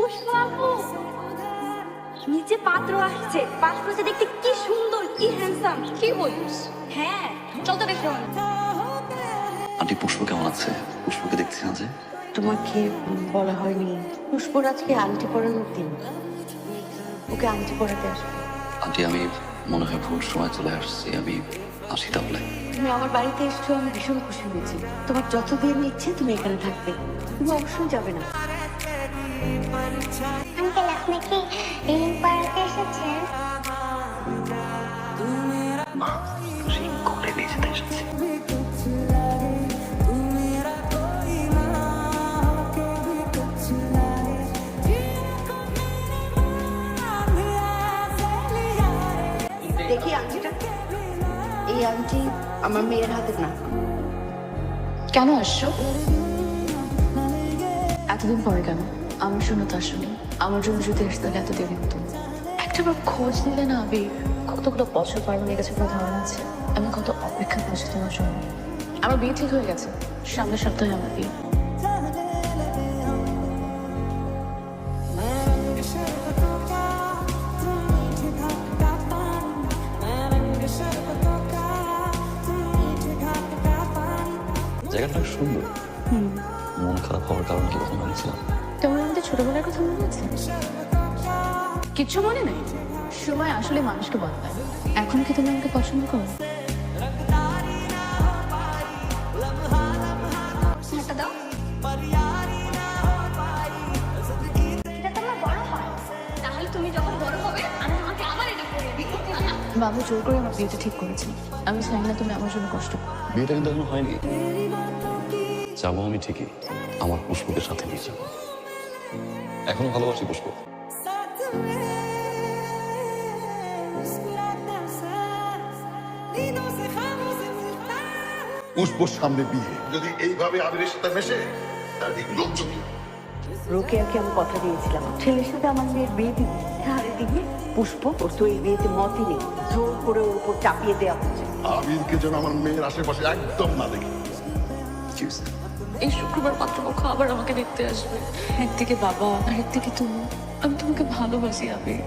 পুষ্পাপু নিচে পাত্র আসছে। পাত্রটা দেখতে কি সুন্দর, কি হ্যান্ডসাম। কি বলিস? হ্যাঁ, চল তো দেখো। আন্টি পুষ্প কেমন আছে? পুষ্পকে দেখছি না যে। তোমাকে বলা হয়নি, পুষ্পর আজকে আংটি পরানোর দিন, ওকে আংটি পরাতে আসবে। আন্টি আমি মনে হয় ভুল সময় চলে আসছি, আমি আসি তাহলে। তুমি আমার বাড়িতে এসছো, আমি ভীষণ খুশি হয়েছি। তোমার যতদিন ইচ্ছে তুমি এখানে থাকবে, তুমি অবশ্যই যাবে না। আঙ্কেল আপনি কি রিং পড়াতে এসেছেন? মা সেই ঘরে নিয়ে যেতে এসেছি। দেখি আংটিটা। এই আংটি আমার মেয়ের হাতের না। কেন আসছো? এতদিন পরে কেন? আমার জন্য তো আসলে আমার জন্য যদি আসতে তাহলে এত দেরি হতো। একটাবার খোঁজ নিলে না আবির, কতগুলো বছর পার হয়ে গেছে কোনো ধারণা আছে? আমি কত অপেক্ষা করছি তোমার জন্য। আমার বিয়ে ঠিক হয়ে গেছে, সামনের সপ্তাহে আমার বিয়ে। জায়গাটা সুন্দর। মন খারাপ হওয়ার কারণ কি কখন ভাবছিলাম? তোমার আমাদের ছোটবেলার কথা মনে আছে? কিচ্ছু মনে নেই? সময় আসলে মানুষকে বদলায়। এখন কি তুমি আমাকে পছন্দ করো? একটা দাও। এটা তো আমার বড় হয়। তাহলে তুমি যখন বড় হবে আমি তোমাকে আবার এটা পরিয়ে দিই। বাবু জোর করে আমার বিয়েটা ঠিক করেছে। আমি চাই না তুমি আমার জন্য কষ্ট করো। বিয়েটা কিন্তু এখনো হয়নি। যাবো আমি ঠিকই, আমার পুষ্পকে সাথে নিয়ে যাবো। এখনো ভালোবাসি পুষ্প। পুষ্পর সামনে বিয়ে যদি এইভাবে আবিরের সাথে মেশে তাহলে লোকজন রোকেয়াকে আমি কথা দিয়েছিলাম, ছেলের সাথে আমার মেয়ের বিয়ে দিবি। আরে দিবি? পুষ্প ওর তো এই বিয়েতে মতই নেই, জোর করে ওর উপর চাপিয়ে দেওয়া হচ্ছে। আবিরকে যেন আমার মেয়ের আশেপাশে একদম না দেখি। এই শুক্রবার পাত্রপক্ষ আবার আমাকে দেখতে আসবে। একদিকে বাবা আর একদিকে তুমি। আমি তোমাকে ভালোবাসি আবির।